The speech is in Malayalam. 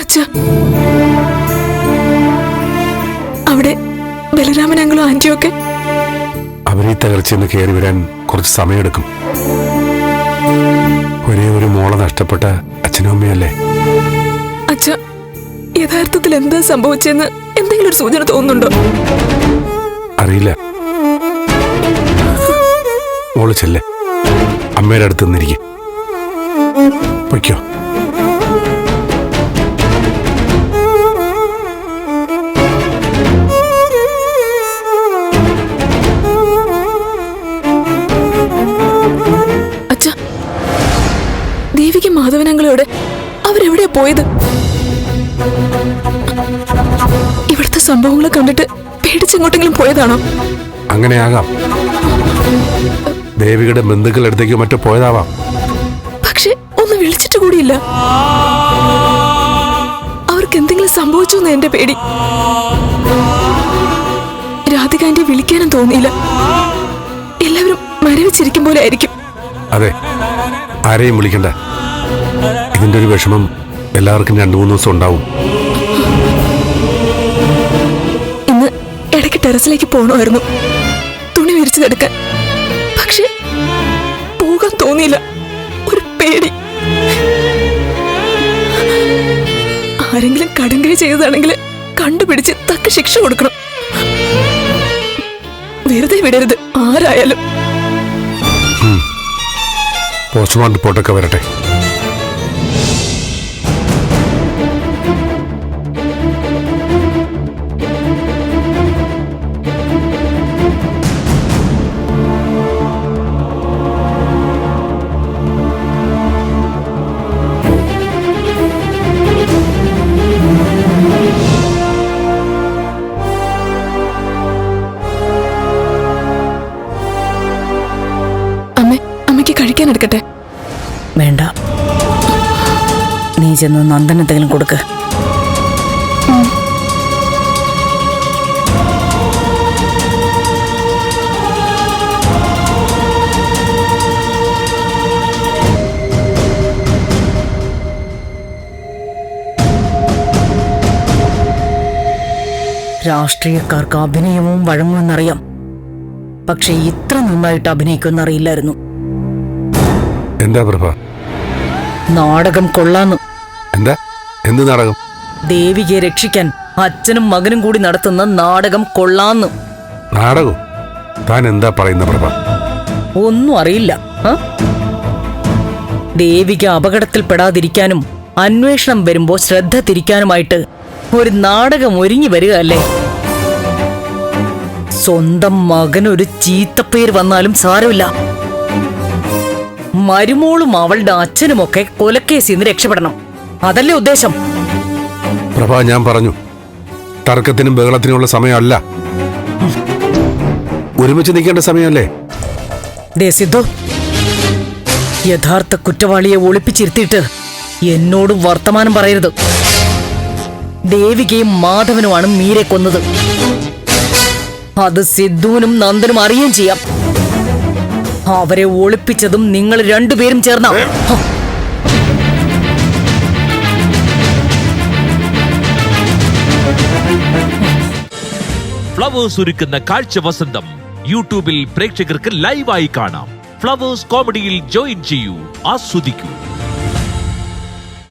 അച്ഛാ, അവിടെ ബലരാമനങ്ങളും ആന്റിയൊക്കെ അവരീ തകർച്ചയെന്ന് കയറി വരാൻ കുറച്ച് സമയമെടുക്കും. ഒരേ ഒരു മോളെ നഷ്ടപ്പെട്ട അച്ഛനും അമ്മയല്ലേ. അച്ഛാ, യഥാർത്ഥത്തിൽ എന്താ സംഭവിച്ചെന്ന് എന്തെങ്കിലും ഒരു സൂചന തോന്നുന്നുണ്ടോ? അറിയില്ല. മോള് ചെല്ലേ, അമ്മയുടെ അടുത്ത് നിന്നിരിക്കും. പൊയ്ക്കോ. അച്ഛാ, ദേവിക്ക് മാധവനങ്ങളോട് അവരെവിടെയാ പോയത്? ഇവിടുത്തെ സംഭവങ്ങളെ കണ്ടിട്ട് പേടിച്ചെങ്ങോട്ടെങ്കിലും പോയതാണോ? അങ്ങനെയാകാം. ദേവിയുടെ ബന്ധുക്കൾ അടുത്തേക്കോ മറ്റോ പോയതാവാം. പക്ഷെ ഒന്ന് വിളിച്ചിട്ട് കൂടിയില്ല. അവർക്ക് എന്തെങ്കിലും സംഭവിച്ചു എന്ന് എന്റെ പേടി. രാധികാന്റെ വിളിക്കാനും തോന്നിയില്ല. എല്ലാവരും മരവിച്ചിരിക്കും പോലെ ആയിരിക്കും. അതെ, ആരെയും വിളിക്കണ്ട. ഇതിന്റെ ഒരു വിഷമം എല്ലാവർക്കും 2-3 ദിവസം ഉണ്ടാവും. ഇന്ന് ഇടയ്ക്ക് ടെറസിലേക്ക് പോകണമായിരുന്നു, തുണി വിരിച്ചതെടുക്കാൻ. പക്ഷെ പോകാൻ തോന്നിയില്ല. ഒരു പേടി. ആരെങ്കിലും കടുങ്കൈ ചെയ്തതാണെങ്കിൽ കണ്ടുപിടിച്ച് തക്ക ശിക്ഷ കൊടുക്കണം. വെറുതെ വിടരുത് ആരായാലും. പോസ്റ്റ്മോർട്ടം റിപ്പോർട്ടൊക്കെ വരട്ടെ. അമ്മയ്ക്ക് കഴിക്കാൻ എടുക്കട്ടെ? വേണ്ട, നീ ചെന്ന് നന്ദൻ എന്തെങ്കിലും കൊടുക്ക്. രാഷ്ട്രീയക്കാർക്ക് അഭിനയവും വഴങ്ങുമെന്നറിയാം, പക്ഷെ ഇത്ര നന്നായിട്ട് അഭിനയിക്കുമെന്നറിയില്ലായിരുന്നു. എന്താ പ്രഭ? നാടകം കൊള്ളാന്നു. എന്താ? എന്ത് നാടകം? ദേവികയെ രക്ഷിക്കാൻ അച്ഛനും മകനും കൂടി നടത്തുന്ന നാടകം കൊള്ളാന്നു. നാടകം? താൻ എന്താ പറയുന്ന പ്രഭ? ഒന്നും അറിയില്ല. ദേവിക അപകടത്തിൽപ്പെടാതിരിക്കാനും അന്വേഷണം വരുമ്പോ ശ്രദ്ധ തിരിക്കാനുമായിട്ട് ഒരു നാടകം ഒരുങ്ങി വരിക അല്ലേ? സ്വന്തം മകനൊരു ചീത്തപ്പേര് വന്നാലും സാരമില്ല, മരുമോളും അവളുടെ അച്ഛനുമൊക്കെ കൊലക്കേസിൽ നിന്ന് രക്ഷപ്പെടണം. അതല്ലേ ഉദ്ദേശം? പ്രഭ, ഞാൻ പറഞ്ഞു, തർക്കത്തിനും ബഹളത്തിനുമുള്ള സമയമല്ല, ഒരുമിച്ച് നിൽക്കേണ്ട സമയമല്ലേ? സിദ്ധു, യഥാർത്ഥ കുറ്റവാളിയെ ഒളിപ്പിച്ചിരുത്തിയിട്ട് എന്നോട് വർത്തമാനം പറയരുത്. ദേവികയും മാധവനുമാണ് മീരെ കൊന്നത്. അത് സിദ്ധുവിനും നന്ദനും അറിയുകയും ചെയ്യാം. അവരെ ഒളിപ്പിച്ചതും നിങ്ങൾ രണ്ടുപേരും ചേർന്ന. ഫ്ലവേഴ്സ് ഒരുക്കുന്ന കാഴ്ച വസന്തം യൂട്യൂബിൽ പ്രേക്ഷകർക്ക് ലൈവായി കാണാം. ഫ്ലവേഴ്സ് കോമഡിയിൽ ജോയിൻ ചെയ്യൂ, ആസ്വദിക്കൂ.